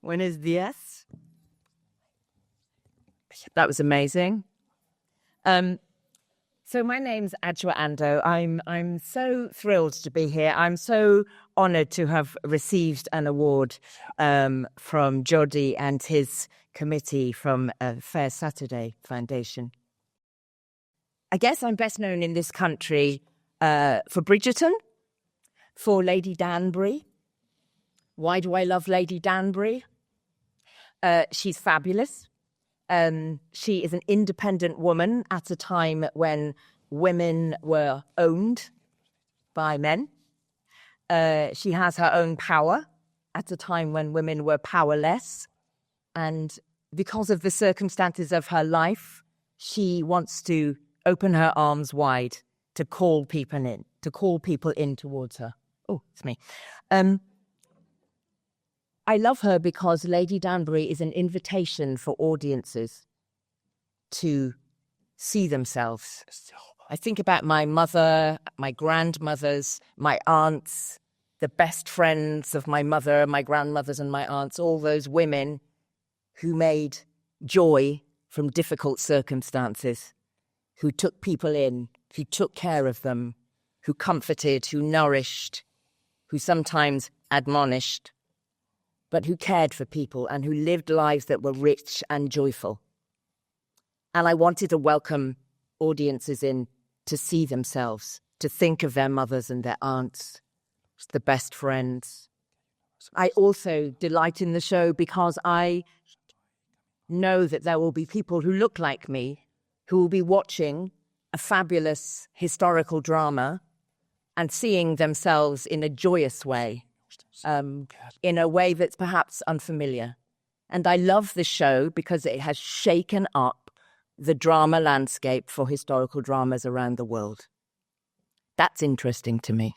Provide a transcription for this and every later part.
Buenos dias. That was amazing. So my name's Adjoa Andoh. I'm so thrilled to be here. I'm so honoured to have received an award from Jody and his committee from Fair Saturday Foundation. I guess I'm best known in this country for Bridgerton, for Lady Danbury. Why do I love Lady Danbury? She's fabulous. She is an independent woman at a time when women were owned by men. She has her own power at a time when women were powerless. And because of the circumstances of her life, she wants to open her arms wide to call people in towards her. Oh, it's me. I love her because Lady Danbury is an invitation for audiences to see themselves. I think about my mother, my grandmothers, my aunts, the best friends of my mother, my grandmothers and my aunts, all those women who made joy from difficult circumstances, who took people in, who took care of them, who comforted, who nourished, who sometimes admonished, but who cared for people and who lived lives that were rich and joyful. And I wanted to welcome audiences in to see themselves, to think of their mothers and their aunts, the best friends. I also delight in the show because I know that there will be people who look like me who will be watching a fabulous historical drama and seeing themselves in a joyous way. In a way that's perhaps unfamiliar. And I love the show because it has shaken up the drama landscape for historical dramas around the world. That's interesting to me.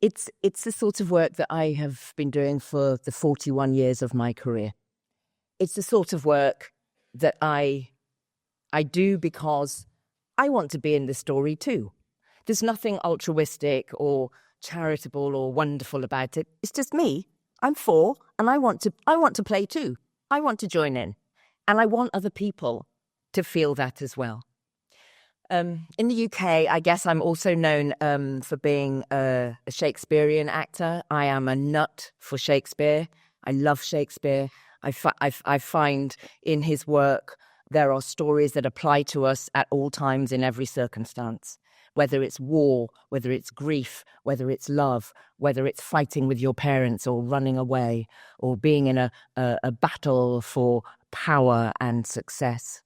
It's the sort of work that I have been doing for the 41 years of my career. It's the sort of work that I do because I want to be in the story too. There's nothing altruistic or charitable or wonderful about it. It's just me. I'm 4 and I want to play too. I want to join in. And I want other people to feel that as well. In the UK, I guess I'm also known for being a Shakespearean actor. I am a nut for Shakespeare. I love Shakespeare. I find in his work there are stories that apply to us at all times in every circumstance, whether it's war, whether it's grief, whether it's love, whether it's fighting with your parents or running away or being in a battle for power and success.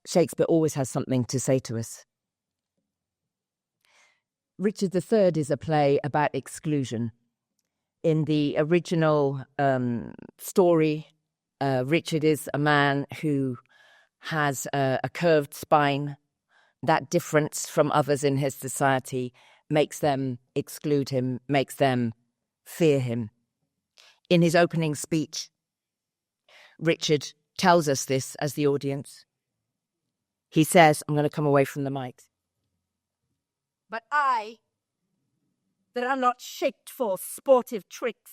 Shakespeare always has something to say to us. Richard III is a play about exclusion. In the original story, Richard is a man who has a curved spine. That difference from others in his society makes them exclude him, makes them fear him. In his opening speech, Richard tells us this as the audience. He says, I'm going to come away from the mic. But I, that am not shaped for sportive tricks,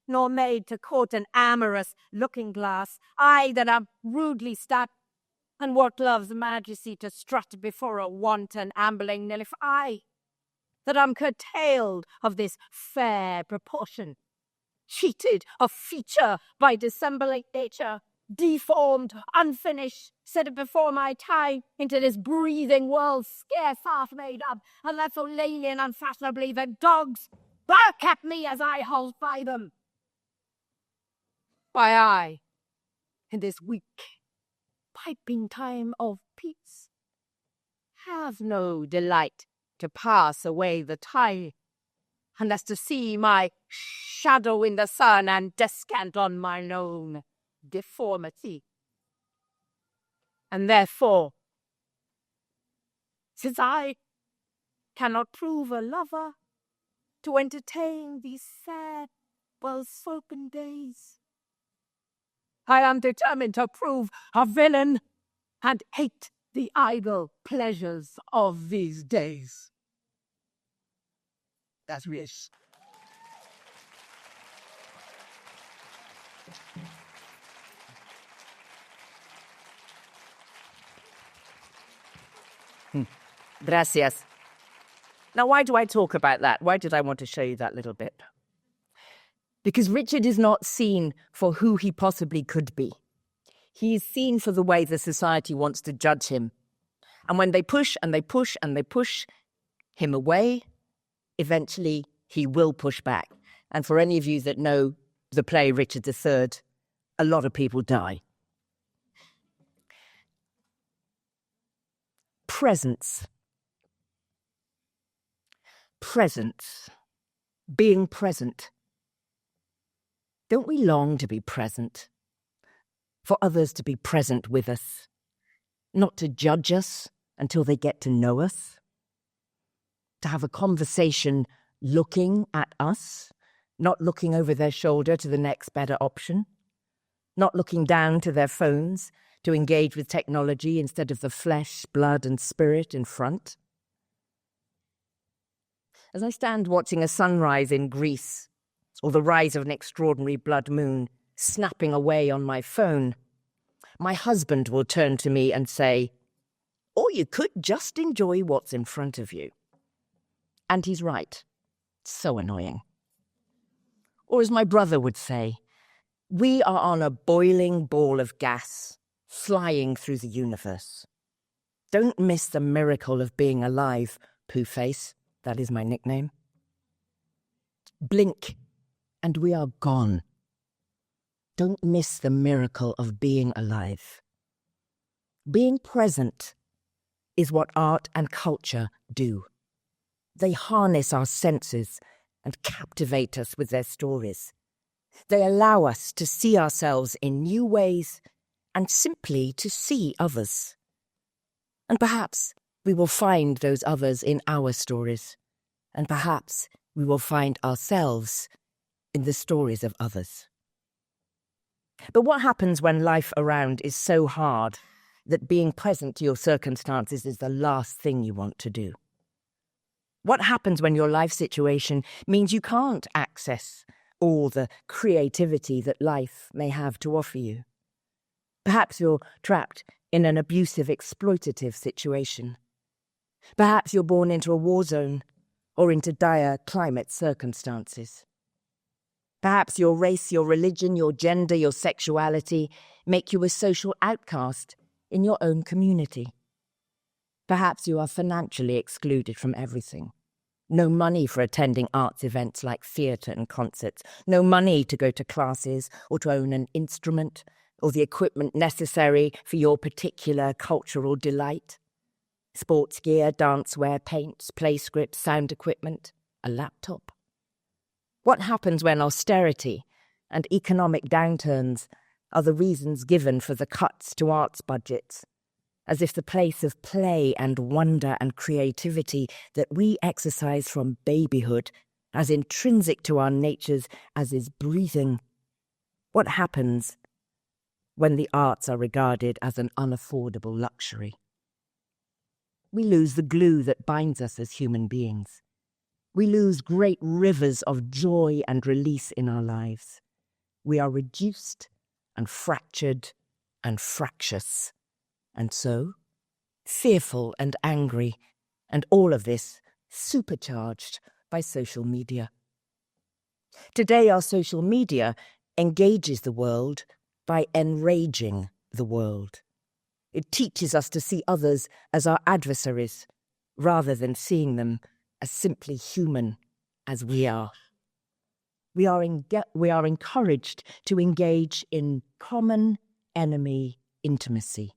nor made to court an amorous looking-glass, I that am rudely stabbed, and what love's majesty to strut before a wanton ambling nymph, I, that am curtailed of this fair proportion, cheated of feature by dissembling nature, deformed, unfinished, set before my time into this breathing world scarce half made up, unless so alien unfashionably that dogs bark at me as I hold by them. Why I, in this weak piping time of peace, have no delight to pass away the time, unless to see my shadow in the sun and descant on mine own deformity. And therefore, since I cannot prove a lover to entertain these sad, well-spoken days, I am determined to prove a villain and hate the idle pleasures of these days. That's rich. Gracias. Now, why do I talk about that? Why did I want to show you that little bit? Because Richard is not seen for who he possibly could be. He is seen for the way the society wants to judge him. And when they push and they push and they push him away, eventually he will push back. And for any of you that know the play Richard III, a lot of people die. Presence. Presence. Being present. Don't we long to be present? For others to be present with us? Not to judge us until they get to know us? To have a conversation looking at us, not looking over their shoulder to the next better option? Not looking down to their phones to engage with technology instead of the flesh, blood and spirit in front? As I stand watching a sunrise in Greece, or the rise of an extraordinary blood moon snapping away on my phone, my husband will turn to me and say, "Or you could just enjoy what's in front of you." And he's right. So annoying. Or as my brother would say, we are on a boiling ball of gas flying through the universe. Don't miss the miracle of being alive, Pooh-Face. That is my nickname. Blink, and we are gone. Don't miss the miracle of being alive. Being present is what art and culture do. They harness our senses and captivate us with their stories. They allow us to see ourselves in new ways and simply to see others. And perhaps we will find those others in our stories, and perhaps we will find ourselves in the stories of others. But what happens when life around is so hard that being present to your circumstances is the last thing you want to do? What happens when your life situation means you can't access all the creativity that life may have to offer you? Perhaps you're trapped in an abusive, exploitative situation. Perhaps you're born into a war zone or into dire climate circumstances. Perhaps your race, your religion, your gender, your sexuality make you a social outcast in your own community. Perhaps you are financially excluded from everything. No money for attending arts events like theatre and concerts. No money to go to classes or to own an instrument or the equipment necessary for your particular cultural delight. Sports gear, dancewear, paints, play scripts, sound equipment, a laptop. What happens when austerity and economic downturns are the reasons given for the cuts to arts budgets, as if the place of play and wonder and creativity that we exercise from babyhood, as intrinsic to our natures as is breathing? What happens when the arts are regarded as an unaffordable luxury? We lose the glue that binds us as human beings. We lose great rivers of joy and release in our lives. We are reduced and fractured and fractious, and so fearful and angry, and all of this supercharged by social media. Today, our social media engages the world by enraging the world. It teaches us to see others as our adversaries, rather than seeing them as simply human as we are. We are encouraged to engage in common enemy intimacy,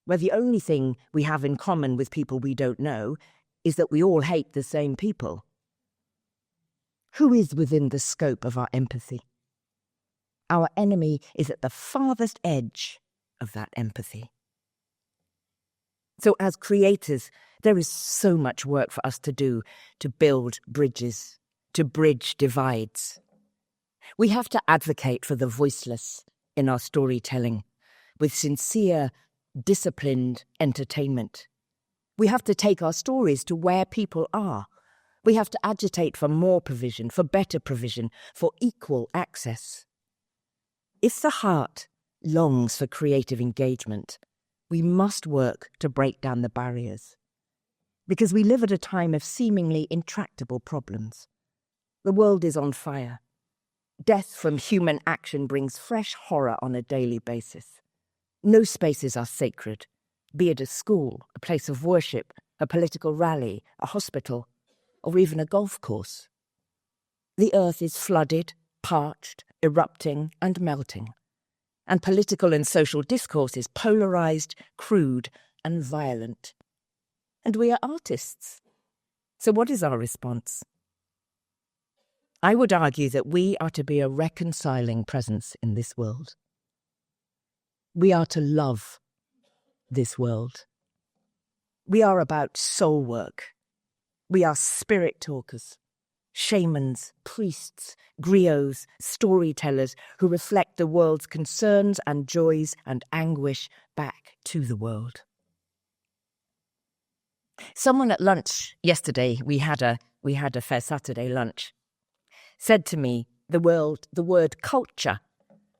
where the only thing we have in common with people we don't know is that we all hate the same people. Who is within the scope of our empathy? Our enemy is at the farthest edge of that empathy. So as creators, there is so much work for us to do to build bridges, to bridge divides. We have to advocate for the voiceless in our storytelling, with sincere, disciplined entertainment. We have to take our stories to where people are, We have to agitate for more provision, for better provision, for equal access. If the heart longs for creative engagement, we must work to break down the barriers. Because we live at a time of seemingly intractable problems. The world is on fire. Death from human action brings fresh horror on a daily basis. No spaces are sacred, be it a school, a place of worship, a political rally, a hospital, or even a golf course. The earth is flooded, parched, erupting, and melting. And political and social discourse is polarised, crude, and violent. And we are artists. So what is our response? I would argue that we are to be a reconciling presence in this world. We are to love this world. We are about soul work. We are spirit talkers, shamans, priests, griots, storytellers who reflect the world's concerns and joys and anguish back to the world. Someone at lunch yesterday, we had a Fair Saturday lunch, said to me, the word culture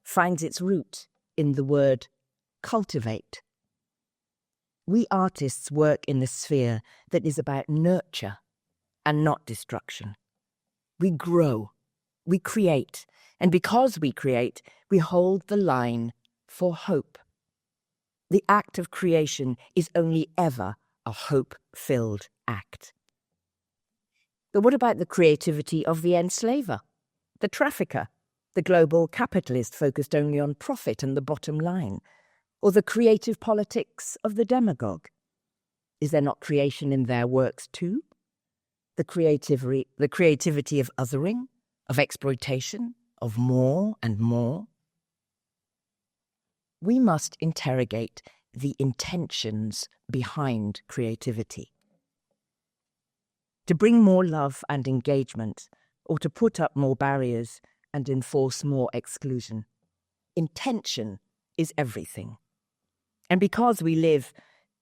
finds its root in the word cultivate. We artists work in the sphere that is about nurture and not destruction. We grow, we create, and because we create, we hold the line for hope. The act of creation is only ever a hope-filled act. But what about the creativity of the enslaver, the trafficker, the global capitalist focused only on profit and the bottom line, or the creative politics of the demagogue? Is there not creation in their works too? The creativity of othering, of exploitation, of more and more? We must interrogate the intentions behind creativity. To bring more love and engagement, or to put up more barriers and enforce more exclusion. Intention is everything. And because we live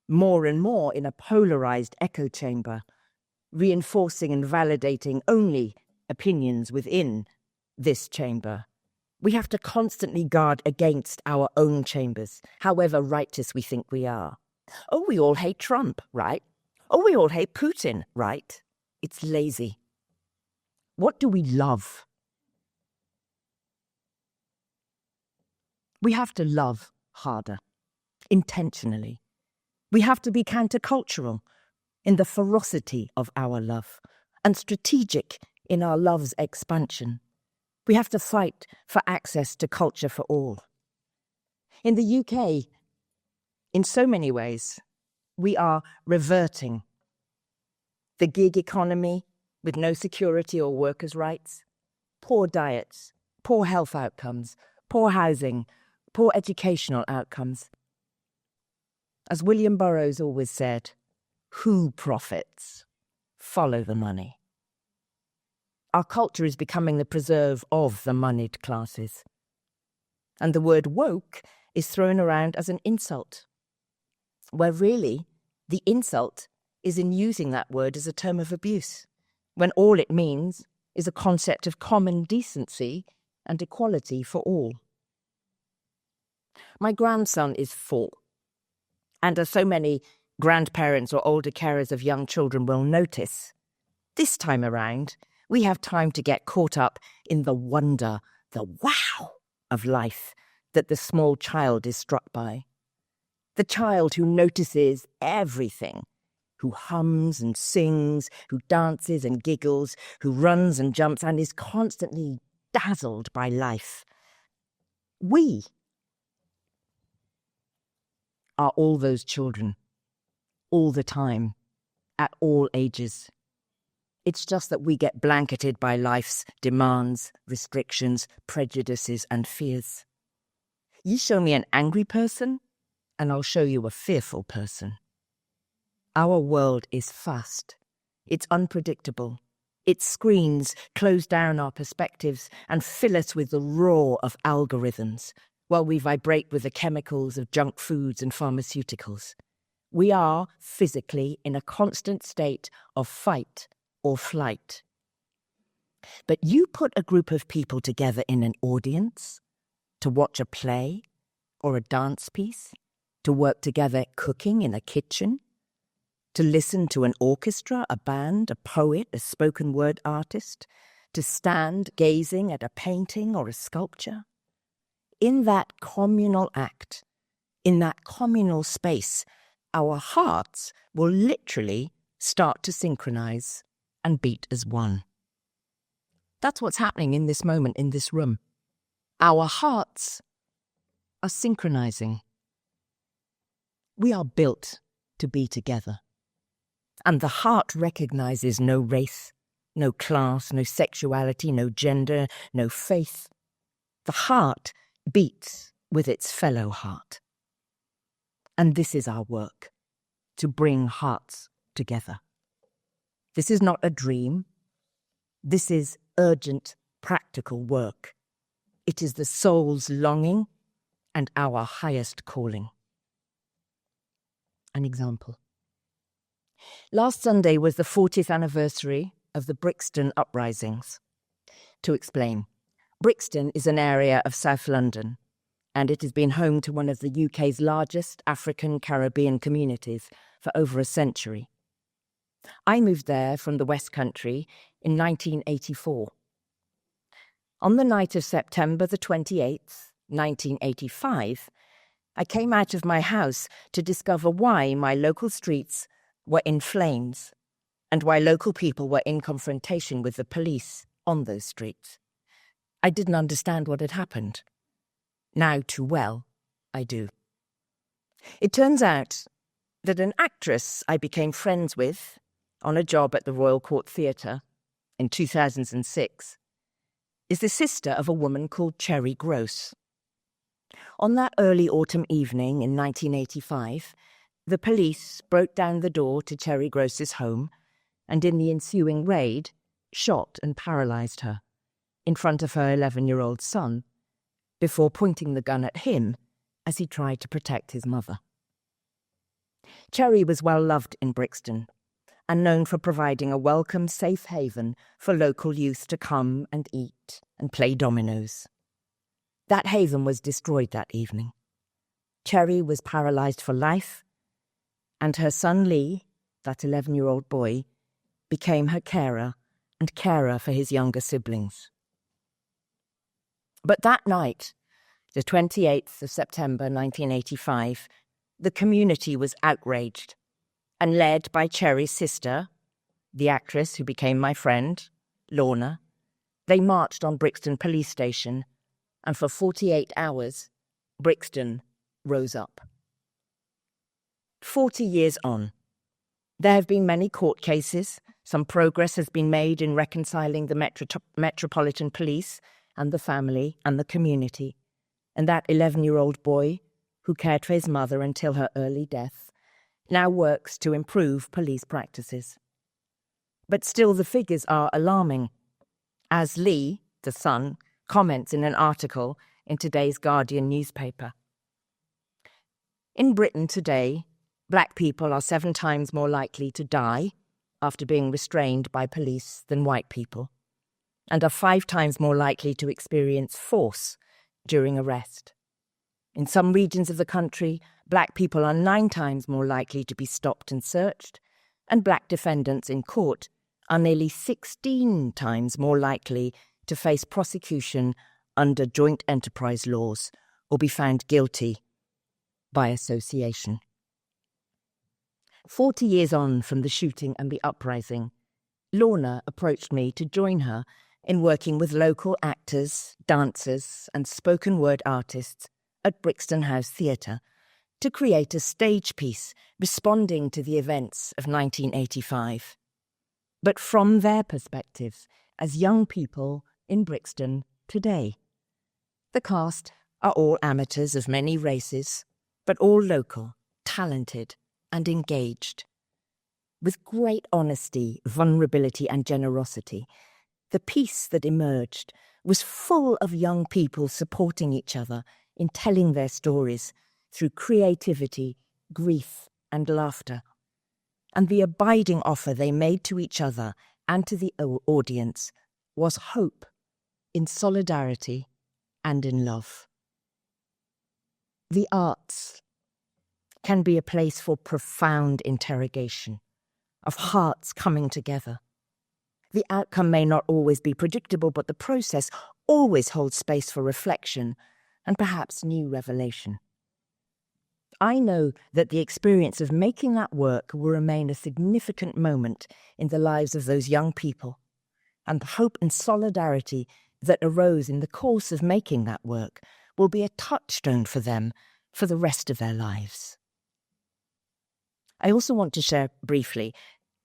more and more in a polarized echo chamber, reinforcing and validating only opinions within this chamber, we have to constantly guard against our own chambers, however righteous we think we are. Oh, we all hate Trump, right? Oh, we all hate Putin, right? It's lazy. What do we love? We have to love harder, intentionally. We have to be countercultural in the ferocity of our love and strategic in our love's expansion. We have to fight for access to culture for all. In the UK, in so many ways, we are reverting the gig economy with no security or workers' rights, poor diets, poor health outcomes, poor housing, poor educational outcomes. As William Burroughs always said, who profits? Follow the money. Our culture is becoming the preserve of the moneyed classes. And the word woke is thrown around as an insult, where really the insult is in using that word as a term of abuse, when all it means is a concept of common decency and equality for all. My grandson is 4, and as so many grandparents or older carers of young children will notice, this time around, we have time to get caught up in the wonder, the wow of life that the small child is struck by. The child who notices everything, who hums and sings, who dances and giggles, who runs and jumps and is constantly dazzled by life. We are all those children, all the time, at all ages. It's just that we get blanketed by life's demands, restrictions, prejudices, and fears. You show me an angry person, and I'll show you a fearful person. Our world is fast. It's unpredictable. Its screens close down our perspectives and fill us with the roar of algorithms, while we vibrate with the chemicals of junk foods and pharmaceuticals. We are physically in a constant state of fight or flight. But you put a group of people together in an audience to watch a play or a dance piece, to work together cooking in a kitchen, to listen to an orchestra, a band, a poet, a spoken word artist, to stand gazing at a painting or a sculpture. In that communal act, in that communal space, our hearts will literally start to synchronize and beat as one. That's what's happening in this moment in this room. Our hearts are synchronizing. We are built to be together. And the heart recognizes no race, no class, no sexuality, no gender, no faith. The heart beats with its fellow heart. And this is our work, to bring hearts together. This is not a dream. This is urgent, practical work. It is the soul's longing and our highest calling. An example. Last Sunday was the 40th anniversary of the Brixton uprisings. To explain, Brixton is an area of South London, and it has been home to one of the UK's largest African Caribbean communities for over a century. I moved there from the West Country in 1984. On the night of September the 28th, 1985, I came out of my house to discover why my local streets were in flames and why local people were in confrontation with the police on those streets. I didn't understand what had happened. Now, too well, I do. It turns out that an actress I became friends with on a job at the Royal Court Theatre in 2006 is the sister of a woman called Cherry Gross. On that early autumn evening in 1985, the police broke down the door to Cherry Gross's home and in the ensuing raid shot and paralysed her in front of her 11-year-old son before pointing the gun at him as he tried to protect his mother. Cherry was well loved in Brixton and known for providing a welcome, safe haven for local youth to come and eat and play dominoes. That haven was destroyed that evening. Cherry was paralysed for life, and her son Lee, that 11-year-old boy, became her carer and carer for his younger siblings. But that night, the 28th of September 1985, the community was outraged and led by Cherry's sister, the actress who became my friend, Lorna. They marched on Brixton Police Station, and for 48 hours, Brixton rose up. 40 years on, there have been many court cases. Some progress has been made in reconciling the Metropolitan Police and the family and the community, and that 11-year-old boy, who cared for his mother until her early death, now works to improve police practices. But still the figures are alarming, as Lee, the son, comments in an article in today's Guardian newspaper. In Britain today, black people are 7 times more likely to die after being restrained by police than white people, and are 5 times more likely to experience force during arrest. In some regions of the country, black people are 9 times more likely to be stopped and searched, and black defendants in court are nearly 16 times more likely to face prosecution under joint enterprise laws or be found guilty by association. 40 years on from the shooting and the uprising, Lorna approached me to join her in working with local actors, dancers and spoken word artists at Brixton House Theatre to create a stage piece responding to the events of 1985. But from their perspectives as young people in Brixton today. The cast are all amateurs of many races, but all local, talented and engaged. With great honesty, vulnerability and generosity, the piece that emerged was full of young people supporting each other in telling their stories through creativity, grief and laughter. And the abiding offer they made to each other and to the audience was hope in solidarity and in love. The arts can be a place for profound interrogation, of hearts coming together. The outcome may not always be predictable, but the process always holds space for reflection and perhaps new revelation. I know that the experience of making that work will remain a significant moment in the lives of those young people, and the hope and solidarity that arose in the course of making that work will be a touchstone for them for the rest of their lives. I also want to share briefly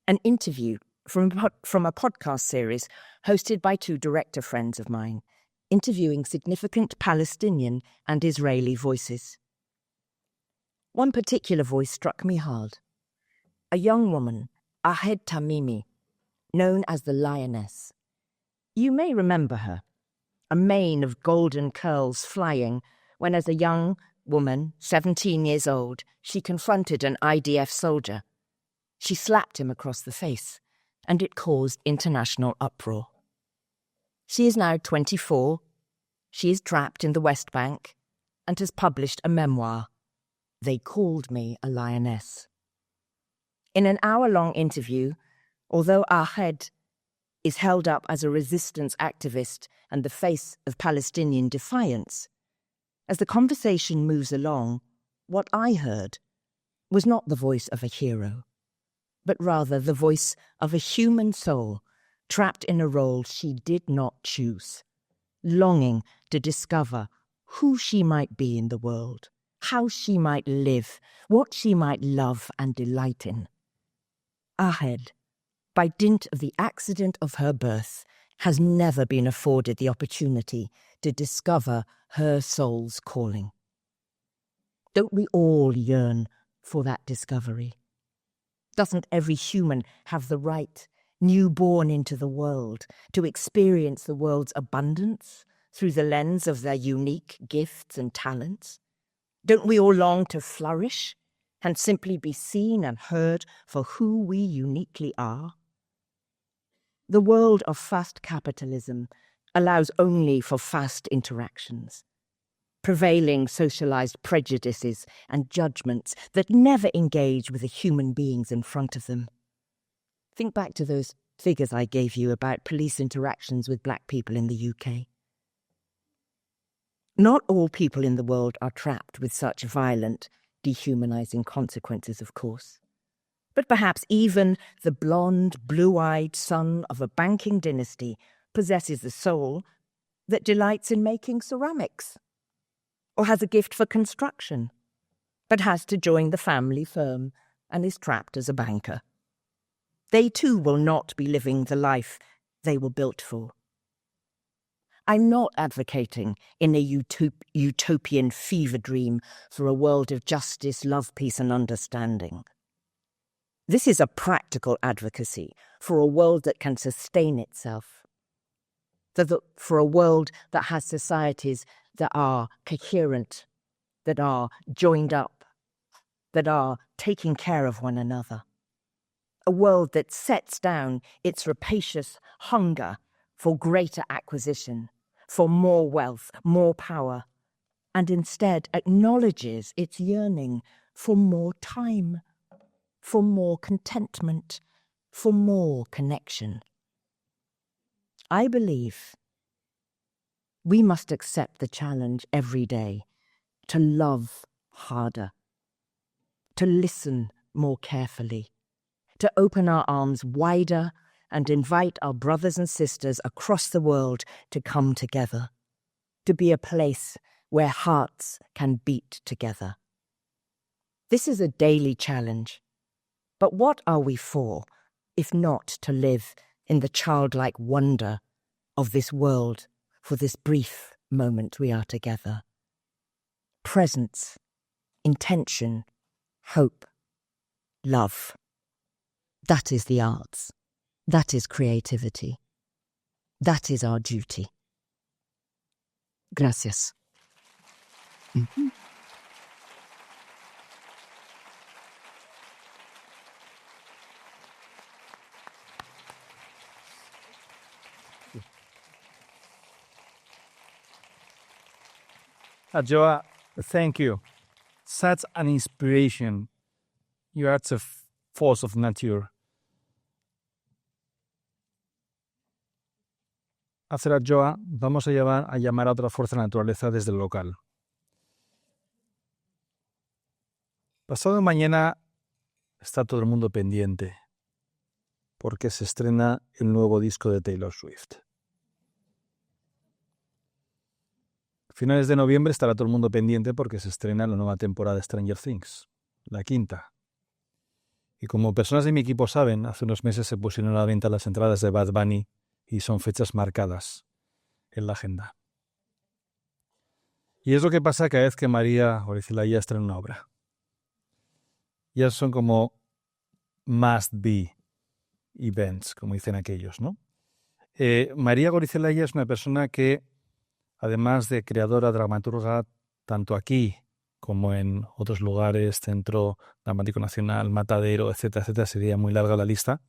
an interview from a podcast series hosted by two director friends of mine, interviewing significant Palestinian and Israeli voices. One particular voice struck me hard. A young woman, Ahed Tamimi, known as the Lioness. You may remember her, a mane of golden curls flying when, as a young woman, 17 years old, she confronted an IDF soldier. She slapped him across the face, and it caused international uproar. She is now 24. She is trapped in the West Bank and has published a memoir, They Called Me a Lioness. In an hour-long interview, although Ahed is held up as a resistance activist and the face of Palestinian defiance, as the conversation moves along, what I heard was not the voice of a hero, but rather the voice of a human soul trapped in a role she did not choose, longing to discover who she might be in the world, how she might live, what she might love and delight in. Ahed, by dint of the accident of her birth, has never been afforded the opportunity to discover her soul's calling. Don't we all yearn for that discovery? Doesn't every human have the right, newborn into the world, to experience the world's abundance through the lens of their unique gifts and talents? Don't we all long to flourish and simply be seen and heard for who we uniquely are? The world of fast capitalism allows only for fast interactions, prevailing socialized prejudices and judgments that never engage with the human beings in front of them. Think back to those figures I gave you about police interactions with black people in the UK. Not all people in the world are trapped with such violent, dehumanizing consequences, of course. But perhaps even the blonde, blue-eyed son of a banking dynasty possesses a soul that delights in making ceramics, or has a gift for construction, but has to join the family firm and is trapped as a banker. They too will not be living the life they were built for. I'm not advocating in a utopian fever dream for a world of justice, love, peace and understanding. This is a practical advocacy for a world that can sustain itself, for a world that has societies that are coherent, that are joined up, that are taking care of one another. A world that sets down its rapacious hunger for greater acquisition, for more wealth, more power, and instead acknowledges its yearning for more time, for more contentment, for more connection. I believe we must accept the challenge every day to love harder, to listen more carefully, to open our arms wider and invite our brothers and sisters across the world to come together, to be a place where hearts can beat together. This is a daily challenge, but what are we for, if not to live in the childlike wonder of this world for this brief moment we are together? Presence, intention, hope, love. That is the arts. That is creativity. That is our duty. Gracias. Mm-hmm. Adjoa, thank you. Such an inspiration. You are a force of nature. Hacer Adjoa, vamos a llamar a otra fuerza de la naturaleza desde el local. Pasado mañana está todo el mundo pendiente porque se estrena el nuevo disco de Taylor Swift. A finales de noviembre estará todo el mundo pendiente porque se estrena la nueva temporada de Stranger Things, la 5ª. Y como personas de mi equipo saben, hace unos meses se pusieron a la venta las entradas de Bad Bunny y son fechas marcadas en la agenda. Y es lo que pasa cada vez que María Goiricelaya estrena una obra. Ya son como must be events, como dicen aquellos, ¿no? María Goiricelaya es una persona que, además de creadora, dramaturga, tanto aquí como en otros lugares, Centro Dramático Nacional, Matadero, etcétera, etcétera, sería muy larga la lista,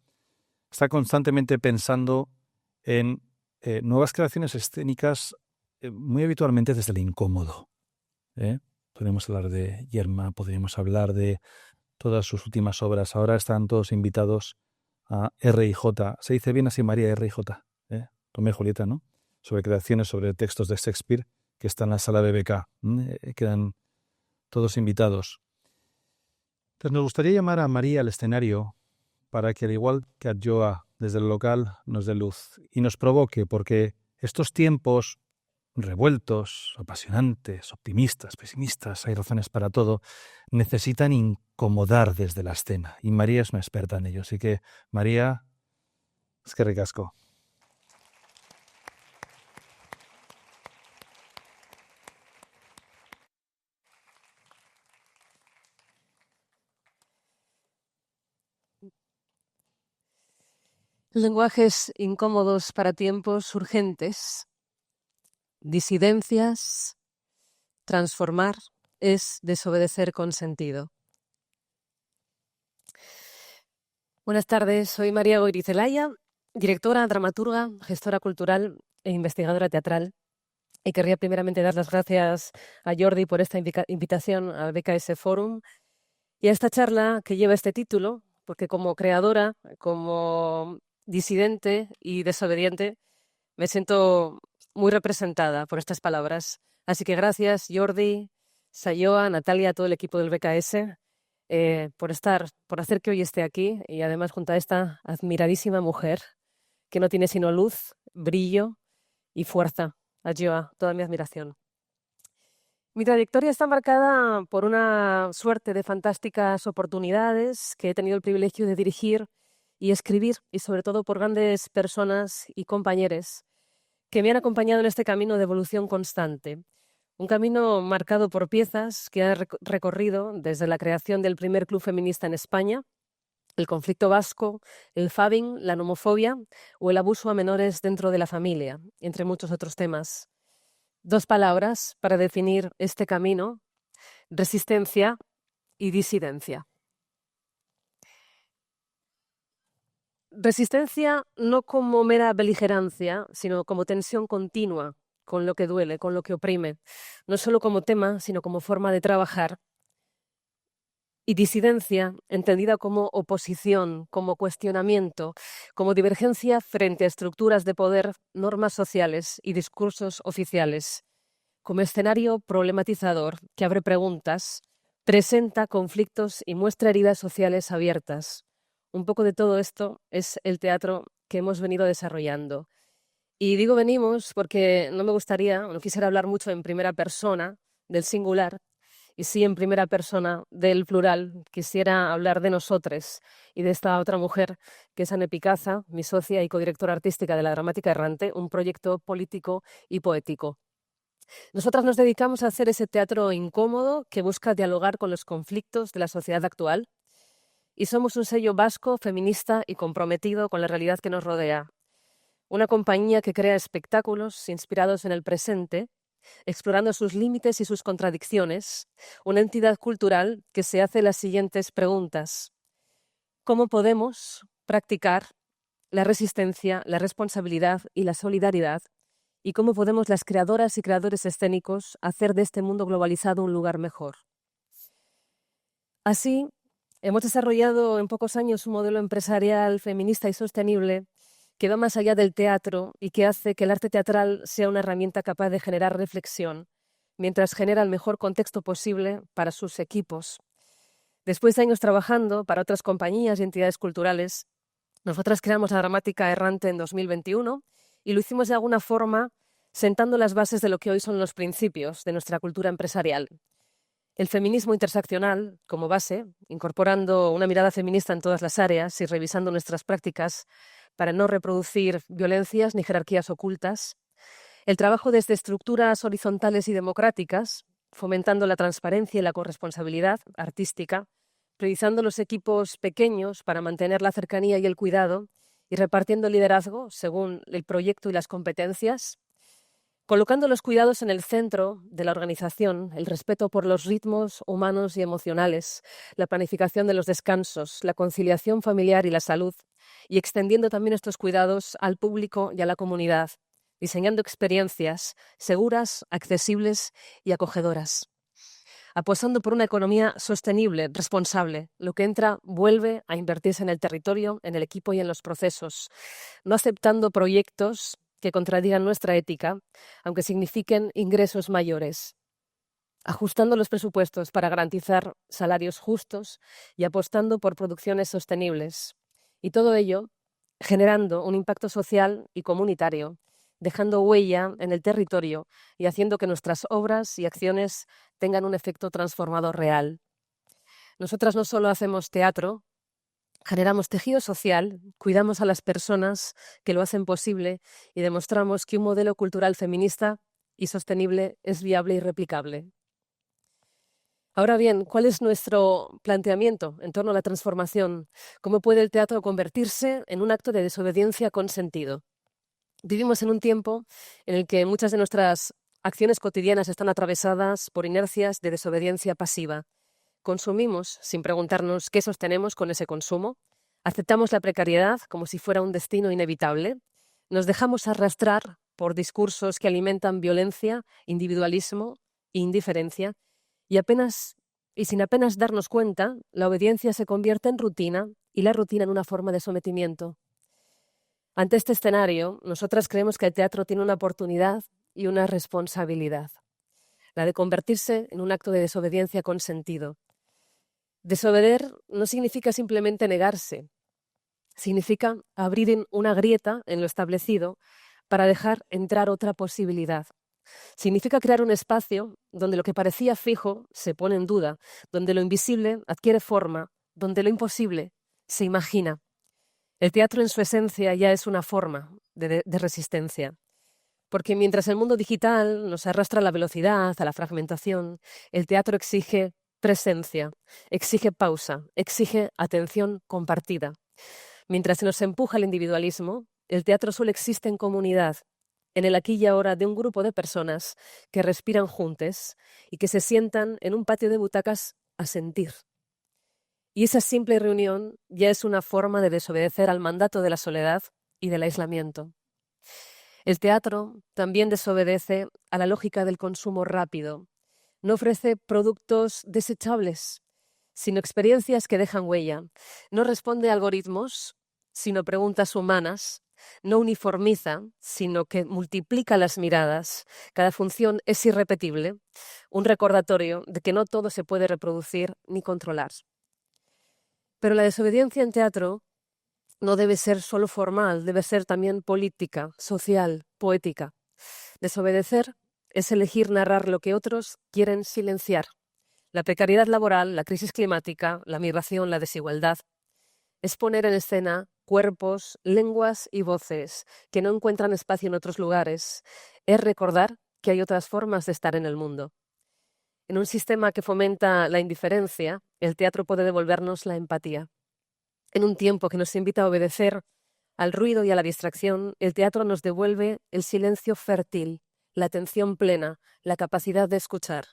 está constantemente pensando en nuevas creaciones escénicas, muy habitualmente desde el incómodo. Podríamos hablar de Yerma, podríamos hablar de todas sus últimas obras. Ahora están todos invitados a R&J. Se dice bien así, María R&J. Romeo y Julieta, ¿no? Sobre creaciones, sobre textos de Shakespeare, que está en la sala BBK. Quedan todos invitados. Entonces nos gustaría llamar a María al escenario para que, al igual que Adjoa desde el local, nos dé luz y nos provoque, porque estos tiempos revueltos, apasionantes, optimistas, pesimistas, hay razones para todo, necesitan incomodar desde la escena. Y María es una experta en ello. Así que, María, es que ricasco. Lenguajes incómodos para tiempos urgentes. Disidencias. Transformar es desobedecer con sentido. Buenas tardes, soy María Goiricelaya, directora, dramaturga, gestora cultural e investigadora teatral. Y querría primeramente dar las gracias a Jordi por esta invitación al BKS Forum y a esta charla que lleva este título, porque como creadora, como disidente y desobediente, me siento muy representada por estas palabras. Así que gracias, Jordi, Sayoa, Natalia, a todo el equipo del BKS, por hacer que hoy esté aquí y además junto a esta admiradísima mujer que no tiene sino luz, brillo y fuerza. Adjoa, toda mi admiración. Mi trayectoria está marcada por una suerte de fantásticas oportunidades que he tenido el privilegio de dirigir y escribir, y sobre todo por grandes personas y compañeros que me han acompañado en este camino de evolución constante. Un camino marcado por piezas que han recorrido desde la creación del primer club feminista en España, el conflicto vasco, el fabbing, la nomofobia o el abuso a menores dentro de la familia, entre muchos otros temas. 2 palabras para definir este camino: resistencia y disidencia. Resistencia no como mera beligerancia, sino como tensión continua con lo que duele, con lo que oprime, no solo como tema, sino como forma de trabajar. Y disidencia, entendida como oposición, como cuestionamiento, como divergencia frente a estructuras de poder, normas sociales y discursos oficiales, como escenario problematizador que abre preguntas, presenta conflictos y muestra heridas sociales abiertas. Un poco de todo esto es el teatro que hemos venido desarrollando. Y digo venimos porque no quisiera hablar mucho en primera persona del singular, y sí en primera persona del plural. Quisiera hablar de nosotros y de esta otra mujer que es Ane Picaza, mi socia y codirectora artística de la Dramática Errante, un proyecto político y poético. Nosotras nos dedicamos a hacer ese teatro incómodo que busca dialogar con los conflictos de la sociedad actual, y somos un sello vasco, feminista y comprometido con la realidad que nos rodea. Una compañía que crea espectáculos inspirados en el presente, explorando sus límites y sus contradicciones, una entidad cultural que se hace las siguientes preguntas. ¿Cómo podemos practicar la resistencia, la responsabilidad y la solidaridad y cómo podemos las creadoras y creadores escénicos hacer de este mundo globalizado un lugar mejor. Así, hemos desarrollado en pocos años un modelo empresarial feminista y sostenible que va más allá del teatro y que hace que el arte teatral sea una herramienta capaz de generar reflexión, mientras genera el mejor contexto posible para sus equipos. Después de años trabajando para otras compañías y entidades culturales, nosotras creamos la dramática Errante en 2021 y lo hicimos de alguna forma sentando las bases de lo que hoy son los principios de nuestra cultura empresarial. El feminismo interseccional como base, incorporando una mirada feminista en todas las áreas y revisando nuestras prácticas para no reproducir violencias ni jerarquías ocultas. El trabajo desde estructuras horizontales y democráticas, fomentando la transparencia y la corresponsabilidad artística, priorizando los equipos pequeños para mantener la cercanía y el cuidado y repartiendo el liderazgo según el proyecto y las competencias, colocando los cuidados en el centro de la organización, el respeto por los ritmos humanos y emocionales, la planificación de los descansos, la conciliación familiar y la salud, y extendiendo también estos cuidados al público y a la comunidad, diseñando experiencias seguras, accesibles y acogedoras. Apostando por una economía sostenible, responsable. Lo que entra vuelve a invertirse en el territorio, en el equipo y en los procesos, no aceptando proyectos que contradigan nuestra ética, aunque signifiquen ingresos mayores, ajustando los presupuestos para garantizar salarios justos y apostando por producciones sostenibles. Y todo ello generando un impacto social y comunitario, dejando huella en el territorio y haciendo que nuestras obras y acciones tengan un efecto transformador real. Nosotras no solo hacemos teatro, generamos tejido social, cuidamos a las personas que lo hacen posible y demostramos que un modelo cultural feminista y sostenible es viable y replicable. Ahora bien, ¿cuál es nuestro planteamiento en torno a la transformación? ¿Cómo puede el teatro convertirse en un acto de desobediencia consentido? Vivimos en un tiempo en el que muchas de nuestras acciones cotidianas están atravesadas por inercias de desobediencia pasiva. Consumimos sin preguntarnos qué sostenemos con ese consumo. Aceptamos la precariedad como si fuera un destino inevitable. Nos dejamos arrastrar por discursos que alimentan violencia, individualismo e indiferencia. Y sin apenas darnos cuenta, la obediencia se convierte en rutina y la rutina en una forma de sometimiento. Ante este escenario, nosotras creemos que el teatro tiene una oportunidad y una responsabilidad, la de convertirse en un acto de desobediencia consentido. Desobedecer no significa simplemente negarse, significa abrir una grieta en lo establecido para dejar entrar otra posibilidad. Significa crear un espacio donde lo que parecía fijo se pone en duda, donde lo invisible adquiere forma, donde lo imposible se imagina. El teatro en su esencia ya es una forma de resistencia, porque mientras el mundo digital nos arrastra a la velocidad, a la fragmentación, el teatro exige presencia, exige pausa, exige atención compartida. Mientras se nos empuja el individualismo, el teatro solo existe en comunidad, en el aquí y ahora de un grupo de personas que respiran juntas y que se sientan en un patio de butacas a sentir. Y esa simple reunión ya es una forma de desobedecer al mandato de la soledad y del aislamiento. El teatro también desobedece a la lógica del consumo rápido. No ofrece productos desechables, sino experiencias que dejan huella. No responde a algoritmos, sino preguntas humanas. No uniformiza, sino que multiplica las miradas. Cada función es irrepetible, un recordatorio de que no todo se puede reproducir ni controlar. Pero la desobediencia en teatro no debe ser solo formal, debe ser también política, social, poética. Desobedecer es elegir narrar lo que otros quieren silenciar. La precariedad laboral, la crisis climática, la migración, la desigualdad. Es poner en escena cuerpos, lenguas y voces que no encuentran espacio en otros lugares. Es recordar que hay otras formas de estar en el mundo. En un sistema que fomenta la indiferencia, el teatro puede devolvernos la empatía. En un tiempo que nos invita a obedecer al ruido y a la distracción, el teatro nos devuelve el silencio fértil, la atención plena, la capacidad de escuchar.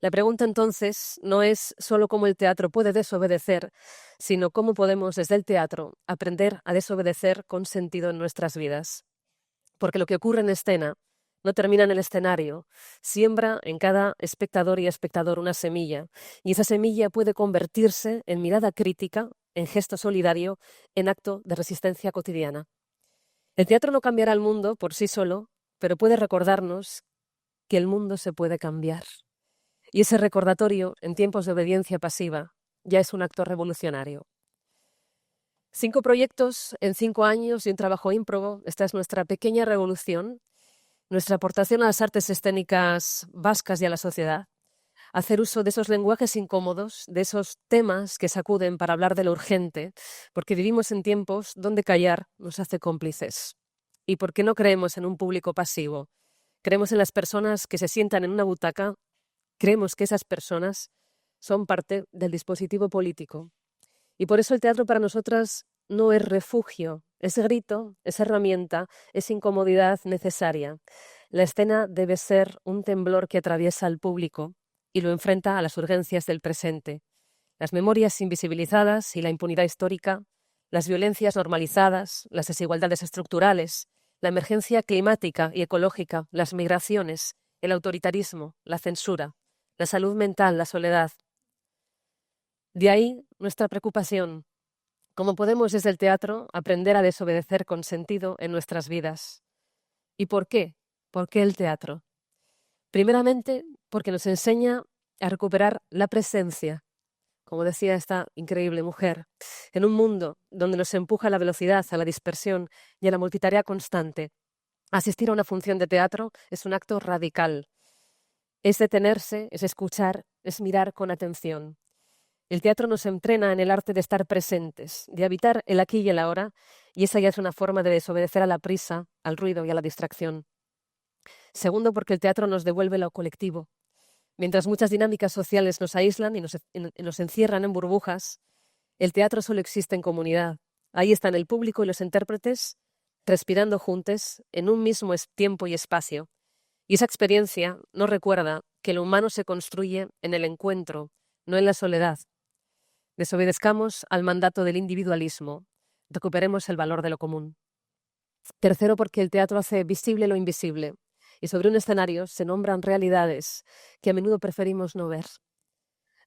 La pregunta entonces no es solo cómo el teatro puede desobedecer, sino cómo podemos desde el teatro aprender a desobedecer con sentido en nuestras vidas. porque lo que ocurre en escena no termina en el escenario, siembra en cada espectador y espectador una semilla, y esa semilla puede convertirse en mirada crítica, en gesto solidario, en acto de resistencia cotidiana. El teatro no cambiará el mundo por sí solo, pero puede recordarnos que el mundo se puede cambiar. Y ese recordatorio, en tiempos de obediencia pasiva, ya es un acto revolucionario. 5 proyectos en 5 años y un trabajo ímprobo. Esta es nuestra pequeña revolución, nuestra aportación a las artes escénicas vascas y a la sociedad. Hacer uso de esos lenguajes incómodos, de esos temas que sacuden para hablar de lo urgente, porque vivimos en tiempos donde callar nos hace cómplices. Y porque no creemos en un público pasivo. Creemos en las personas que se sientan en una butaca, creemos que esas personas son parte del dispositivo político. Y por eso el teatro para nosotras no es refugio, es grito, es herramienta, es incomodidad necesaria. La escena debe ser un temblor que atraviesa al público y lo enfrenta a las urgencias del presente. Las memorias invisibilizadas y la impunidad histórica, las violencias normalizadas, las desigualdades estructurales, la emergencia climática y ecológica, las migraciones, el autoritarismo, la censura, la salud mental, la soledad. De ahí nuestra preocupación. ¿Cómo podemos desde el teatro aprender a desobedecer con sentido en nuestras vidas? ¿Y por qué? ¿Por qué el teatro? Primeramente, porque nos enseña a recuperar la presencia, como decía esta increíble mujer, en un mundo donde nos empuja a la velocidad, a la dispersión y a la multitarea constante. Asistir a una función de teatro es un acto radical. Es detenerse, es escuchar, es mirar con atención. El teatro nos entrena en el arte de estar presentes, de habitar el aquí y el ahora, y esa ya es una forma de desobedecer a la prisa, al ruido y a la distracción. Segundo, porque el teatro nos devuelve lo colectivo. Mientras muchas dinámicas sociales nos aíslan y nos encierran en burbujas, el teatro solo existe en comunidad. Ahí están el público y los intérpretes respirando juntos en un mismo tiempo y espacio. Y esa experiencia nos recuerda que lo humano se construye en el encuentro, no en la soledad. Desobedezcamos al mandato del individualismo, recuperemos el valor de lo común. Tercero, porque el teatro hace visible lo invisible, y sobre un escenario se nombran realidades que a menudo preferimos no ver.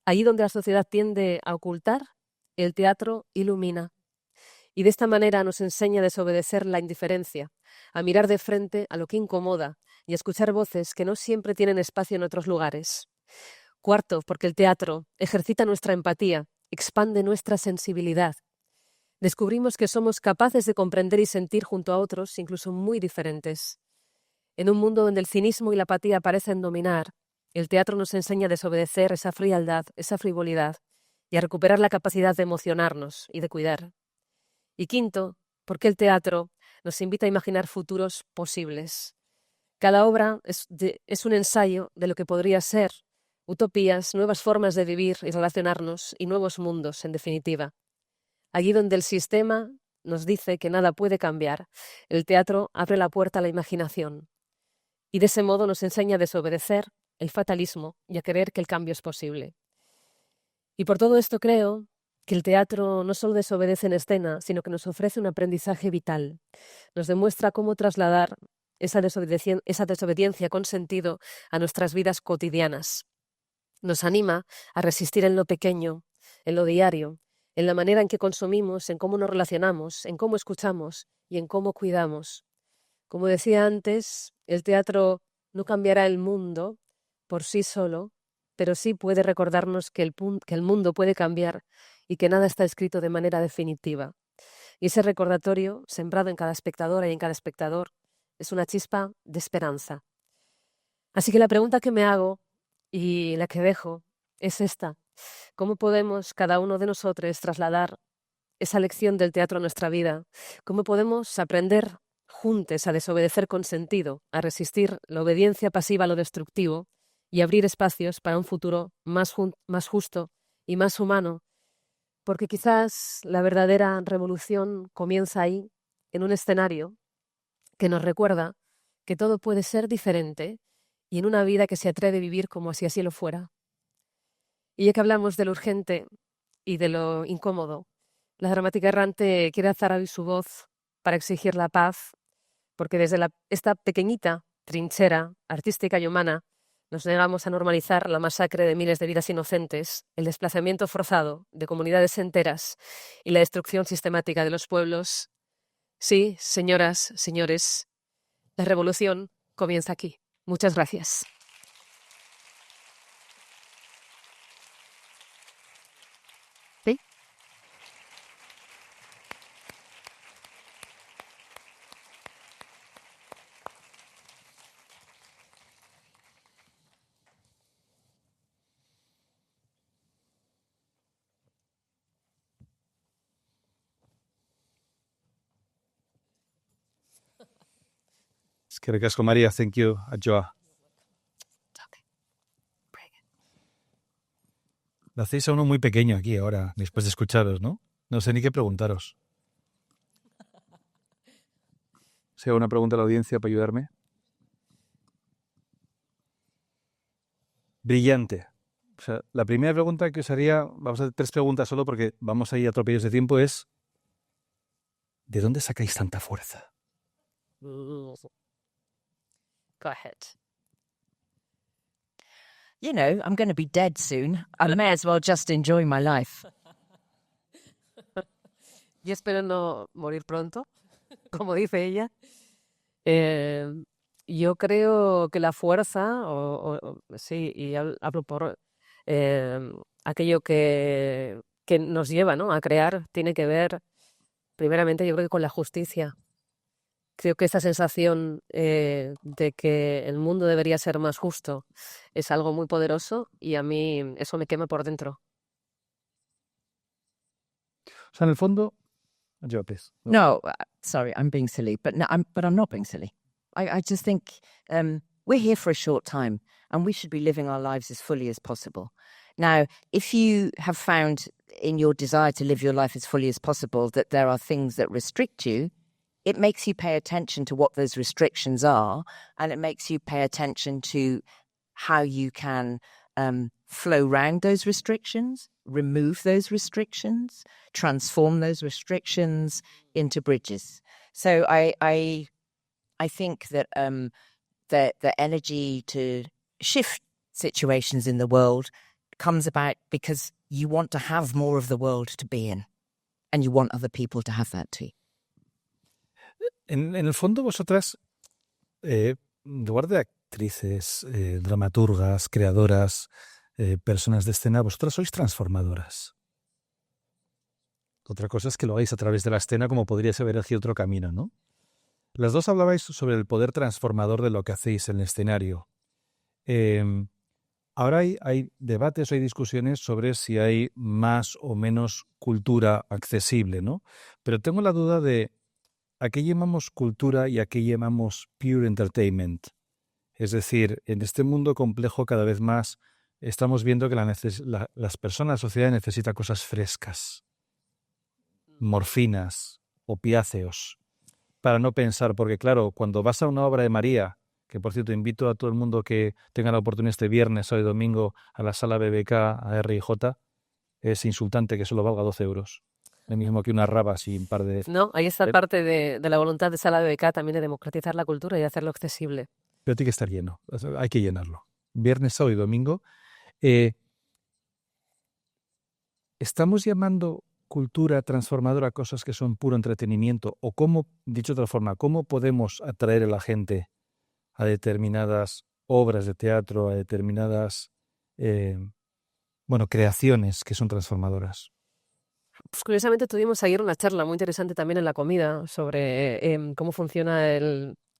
Allí donde la sociedad tiende a ocultar, el teatro ilumina. Y de esta manera nos enseña a desobedecer la indiferencia, a mirar de frente a lo que incomoda y a escuchar voces que no siempre tienen espacio en otros lugares. Cuarto, porque el teatro ejercita nuestra empatía, expande nuestra sensibilidad. Descubrimos que somos capaces de comprender y sentir junto a otros, incluso muy diferentes. En un mundo donde el cinismo y la apatía parecen dominar, el teatro nos enseña a desobedecer esa frialdad, esa frivolidad, y a recuperar la capacidad de emocionarnos y de cuidar. Y quinto, porque el teatro nos invita a imaginar futuros posibles. Cada obra es un ensayo de lo que podría ser, utopías, nuevas formas de vivir y relacionarnos y nuevos mundos, en definitiva. Allí donde el sistema nos dice que nada puede cambiar, el teatro abre la puerta a la imaginación. Y de ese modo nos enseña a desobedecer el fatalismo y a creer que el cambio es posible. Y por todo esto creo que el teatro no solo desobedece en escena, sino que nos ofrece un aprendizaje vital. Nos demuestra cómo trasladar esa desobediencia con sentido a nuestras vidas cotidianas. Nos anima a resistir en lo pequeño, en lo diario, en la manera en que consumimos, en cómo nos relacionamos, en cómo escuchamos y en cómo cuidamos. Como decía antes, el teatro no cambiará el mundo por sí solo, pero sí puede recordarnos que el mundo puede cambiar y que nada está escrito de manera definitiva. Y ese recordatorio, sembrado en cada espectadora y en cada espectador, es una chispa de esperanza. Así que la pregunta que me hago y la que dejo es esta. ¿Cómo podemos cada uno de nosotros trasladar esa lección del teatro a nuestra vida? ¿Cómo podemos aprender juntos a desobedecer con sentido, a resistir la obediencia pasiva a lo destructivo y abrir espacios para un futuro más justo y más humano? Porque quizás la verdadera revolución comienza ahí, en un escenario que nos recuerda que todo puede ser diferente y en una vida que se atreve a vivir como si así lo fuera. Y ya que hablamos de lo urgente y de lo incómodo, la dramática errante quiere alzar hoy su voz para exigir la paz, porque desde esta pequeñita trinchera artística y humana nos negamos a normalizar la masacre de miles de vidas inocentes, el desplazamiento forzado de comunidades enteras y la destrucción sistemática de los pueblos. Sí, señoras, señores, la revolución comienza aquí. Muchas gracias. ¿Sí? Eskerrik asko, María. Thank you, Adjoa. Lo hacéis a uno muy pequeño aquí ahora, después de escucharos, ¿no? No sé ni qué preguntaros. ¿Si hago una pregunta a la audiencia para ayudarme? Brillante. O sea, la primera pregunta que os haría, vamos a hacer 3 preguntas solo porque vamos a ir atropellos de tiempo, es ¿de dónde sacáis tanta fuerza? Go ahead. You know, I'm going to be dead soon. I may as well just enjoy my life. Yo espero no morir pronto, como dice ella. Yo creo que la fuerza, sí, y hablo por aquello que nos lleva, ¿no?, a crear, tiene que ver, primeramente, yo creo que con la justicia. Creo que esa sensación de que el mundo debería ser más justo es algo muy poderoso y a mí eso me quema por dentro. O sea, en el fondo... Adjoa, please. No, sorry, I'm being silly, but I'm not being silly. I just think we're here for a short time and we should be living our lives as fully as possible. Now, if you have found in your desire to live your life as fully as possible that there are things that restrict you, it makes you pay attention to what those restrictions are, and it makes you pay attention to how you can flow around those restrictions, remove those restrictions, transform those restrictions into bridges. So I think that the energy to shift situations in the world comes about because you want to have more of the world to be in, and you want other people to have that too. En el fondo, vosotras, en lugar de actrices, dramaturgas, creadoras, personas de escena, vosotras sois transformadoras. Otra cosa es que lo hagáis a través de la escena, como podríais haber elegido otro camino, ¿no? Las dos hablabais sobre el poder transformador de lo que hacéis en el escenario. Ahora hay debates o hay discusiones sobre si hay más o menos cultura accesible, ¿no? Pero tengo la duda de ¿a qué llamamos cultura y a qué llamamos pure entertainment? Es decir, en este mundo complejo cada vez más estamos viendo que las personas, la sociedad necesita cosas frescas, morfinas, opiáceos, para no pensar, porque claro, cuando vas a una obra de María, que por cierto invito a todo el mundo que tenga la oportunidad este viernes o domingo a la sala BBK, a R&J, es insultante que solo valga 12 euros. Lo mismo que una raba sin un par de... No, ahí está parte de la voluntad de Sala BBK también de democratizar la cultura y de hacerlo accesible. Pero tiene que estar lleno, hay que llenarlo. Viernes, sábado y domingo. ¿Estamos llamando cultura transformadora a cosas que son puro entretenimiento? O cómo, dicho de otra forma, ¿cómo podemos atraer a la gente a determinadas obras de teatro, a determinadas creaciones que son transformadoras? Pues curiosamente tuvimos ayer una charla muy interesante también en la comida sobre cómo funciona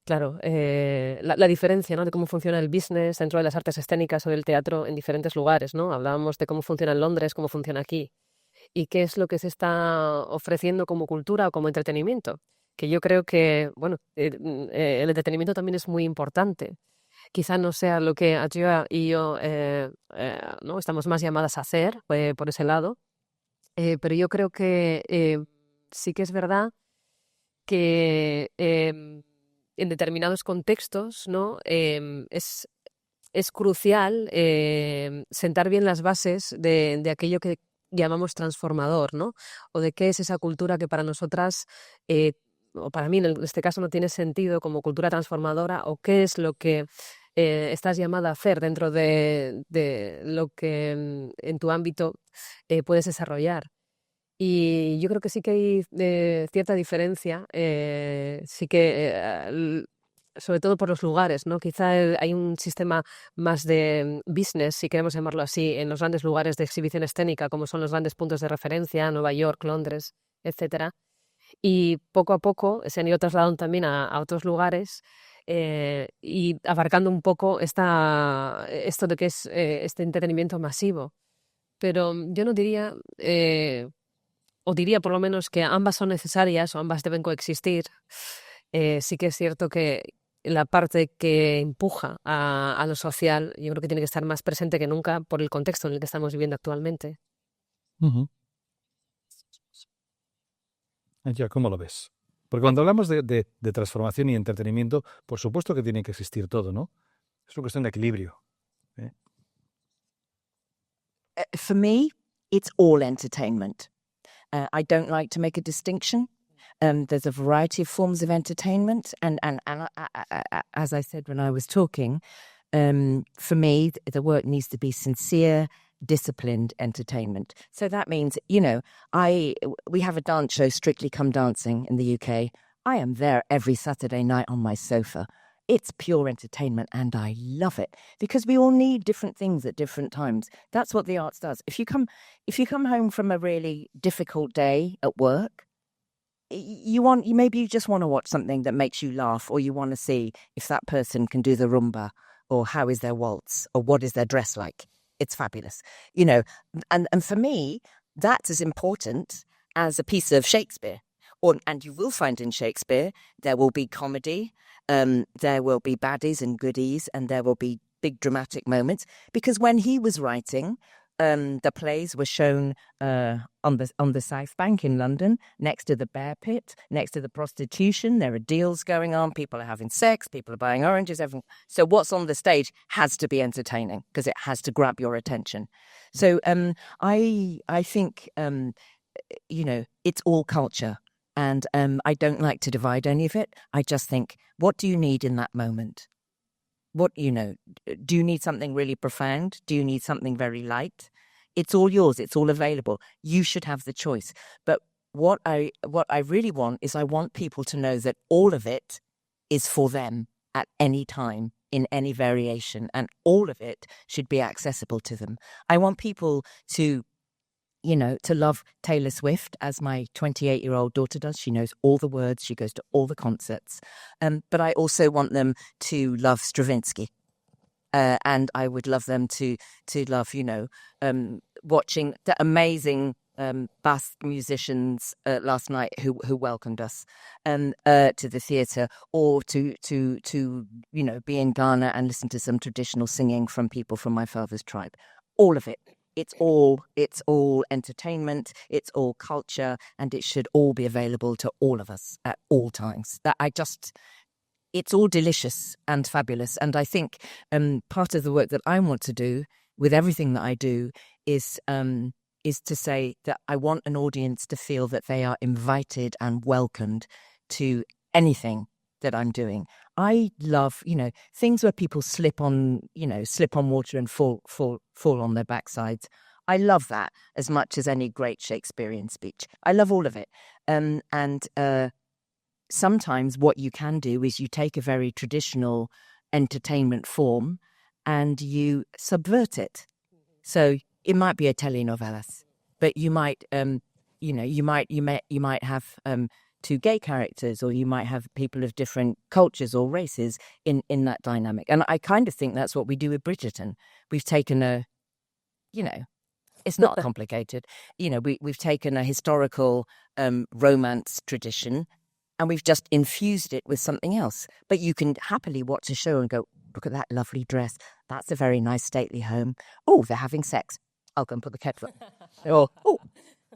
la diferencia, ¿no?, de cómo funciona el business dentro de las artes escénicas o del teatro en diferentes lugares, ¿no? Hablábamos de cómo funciona en Londres, cómo funciona aquí y qué es lo que se está ofreciendo como cultura o como entretenimiento, que yo creo que, el entretenimiento también es muy importante. Quizá no sea lo que Adjoa y yo ¿no?, estamos más llamadas a hacer por ese lado. Pero yo creo que sí que es verdad que en determinados contextos, ¿no?, es crucial sentar bien las bases de aquello que llamamos transformador, ¿no?, o de qué es esa cultura que para nosotras o para mí en este caso no tiene sentido como cultura transformadora, o qué es lo que estás llamada a hacer dentro de lo que en tu ámbito puedes desarrollar. Y yo creo que sí que hay cierta diferencia, sí que sobre todo por los lugares, ¿no? Quizá hay un sistema más de business, si queremos llamarlo así, en los grandes lugares de exhibición escénica, como son los grandes puntos de referencia, Nueva York, Londres, etcétera. Y poco a poco se han ido trasladando también a otros lugares y abarcando un poco esto de que es este entretenimiento masivo. Pero yo no diría, o diría por lo menos que ambas son necesarias o ambas deben coexistir. Sí que es cierto que la parte que empuja a lo social, yo creo que tiene que estar más presente que nunca por el contexto en el que estamos viviendo actualmente. Ya, ¿cómo lo ves? Porque cuando hablamos de transformación y entretenimiento, por supuesto que tiene que existir todo, ¿no? Es una cuestión de equilibrio. For me, it's all entertainment. I don't like to make a distinction. There's a variety of forms of entertainment, and as I said when I was talking, for me, the work needs to be sincere, disciplined entertainment. So that means, we have a dance show, Strictly Come Dancing, in the UK. I am there every Saturday night on my sofa. It's pure entertainment, and I love it because we all need different things at different times. That's what the arts does. If you come home from a really difficult day at work, maybe you just want to watch something that makes you laugh, or you want to see if that person can do the rumba, or how is their waltz, or what is their dress like. It's fabulous, and for me, that's as important as a piece of Shakespeare. And you will find in Shakespeare, there will be comedy, there will be baddies and goodies, and there will be big dramatic moments. Because when he was writing, the plays were shown on the South Bank in London, next to the bear pit, next to the prostitution. There are deals going on. People are having sex. People are buying oranges. Everything. So what's on the stage has to be entertaining because it has to grab your attention. So I think it's all culture. And I don't like to divide any of it. I just think, what do you need in that moment? Do you need something really profound? Do you need something very light? It's all yours. It's all available. You should have the choice. But what I really want is I want people to know that all of it is for them at any time, in any variation, and all of it should be accessible to them. I want people to love Taylor Swift, as my 28-year-old daughter does. She knows all the words. She goes to all the concerts. But I also want them to love Stravinsky. And I would love them to love, watching the amazing Basque musicians last night who welcomed us to the theatre, or to be in Ghana and listen to some traditional singing from people from my father's tribe. All of it. It's all entertainment, it's all culture, and it should all be available to all of us at all times. It's all delicious and fabulous. And I think part of the work that I want to do with everything that I do is to say that I want an audience to feel that they are invited and welcomed to anything that I'm doing. I love, things where people slip on water and fall on their backsides. I love that as much as any great Shakespearean speech. I love all of it. And sometimes what you can do is you take a very traditional entertainment form and you subvert it. So it might be a telenovelas, but you might, you might have two gay characters, or you might have people of different cultures or races in that dynamic. And I kind of think that's what we do with Bridgerton. We've taken it's not complicated. We've taken a historical romance tradition and we've just infused it with something else. But you can happily watch a show and go, look at that lovely dress. That's a very nice stately home. Oh, they're having sex. I'll go and put the kettle on.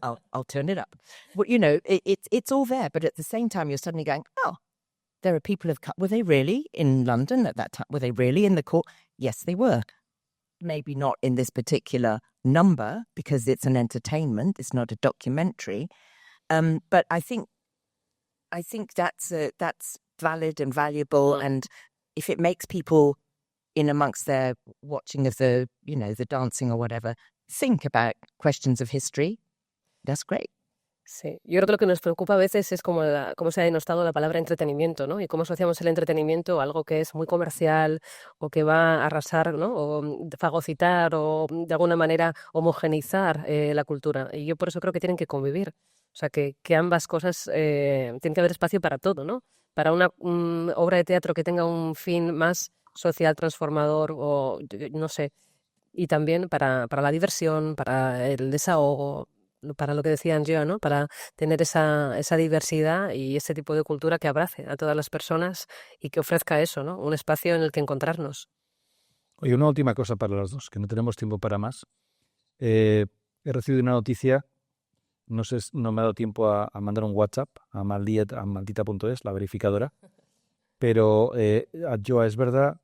Oh, I'll turn it up. Well, it's all there, but at the same time, you're suddenly going, oh, there are people were they really in London at that time? Were they really in the court? Yes, they were. Maybe not in this particular number because it's an entertainment. It's not a documentary. But I think I think that's valid and valuable, and if it makes people in amongst their watching of the dancing or whatever, think about questions of history, that's great. Sí, yo creo que lo que nos preocupa a veces es cómo se ha denostado la palabra entretenimiento, ¿no? Y cómo asociamos el entretenimiento a algo que es muy comercial o que va a arrasar, ¿no? O fagocitar o de alguna manera homogeneizar la cultura. Y yo por eso creo que tienen que convivir. O sea, que ambas cosas, tiene que haber espacio para todo, ¿no? Para una obra de teatro que tenga un fin más social, transformador o, no sé, y también para la diversión, para el desahogo, para lo que decía Adjoa, ¿no? Para tener esa diversidad y ese tipo de cultura que abrace a todas las personas y que ofrezca eso, ¿no? Un espacio en el que encontrarnos. Oye, una última cosa para los dos, que no tenemos tiempo para más. He recibido una noticia, no me ha dado tiempo a mandar un WhatsApp a maldita.es, la verificadora, pero Adjoa, ¿es verdad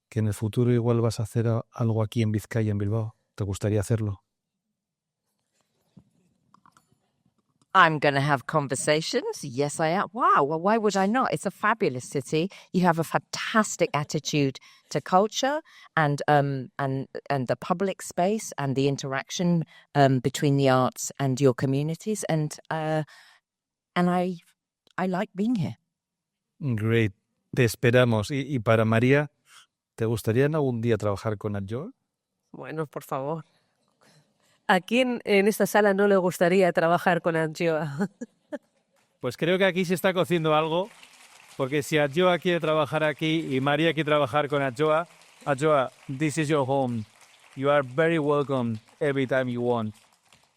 que en el futuro igual vas a hacer algo aquí en Vizcaya, en Bilbao? ¿Te gustaría hacerlo? I'm going to have conversations. Yes, I am. Wow. Well, why would I not? It's a fabulous city. You have a fantastic attitude to culture and the public space and the interaction between the arts and your communities. And I like being here. Great. Te esperamos. Y para María, ¿te gustaría en algún día trabajar con Adjoa? Bueno, por favor. ¿A quién en esta sala no le gustaría trabajar con Adjoa? Pues creo que aquí se está cociendo algo, porque si Adjoa quiere trabajar aquí y María quiere trabajar con Adjoa, this is your home. You are very welcome every time you want.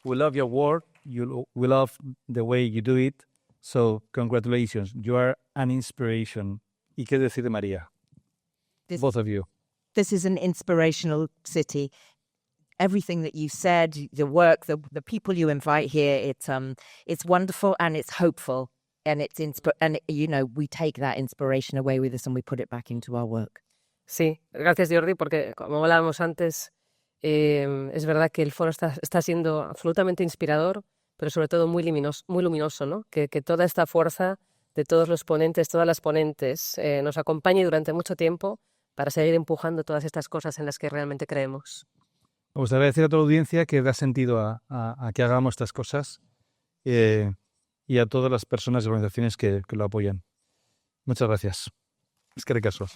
We love your work. We love the way you do it. So, congratulations. You are an inspiration. ¿Y qué decir de María? Both of you. This is an inspirational city. Everything that you said, the work, the people you invite here, it's wonderful and it's hopeful, and we take that inspiration away with us and we put it back into our work. Sí, gracias Jordi, porque como hablábamos antes, es verdad que el foro está siendo absolutamente inspirador, pero sobre todo muy luminoso, ¿no? Que toda esta fuerza de todos los ponentes, todas las ponentes, nos acompañe durante mucho tiempo para seguir empujando todas estas cosas en las que realmente creemos. Me gustaría decir a toda la audiencia que da sentido a que hagamos estas cosas y a todas las personas y organizaciones que lo apoyan. Muchas gracias. Eskerrik asko.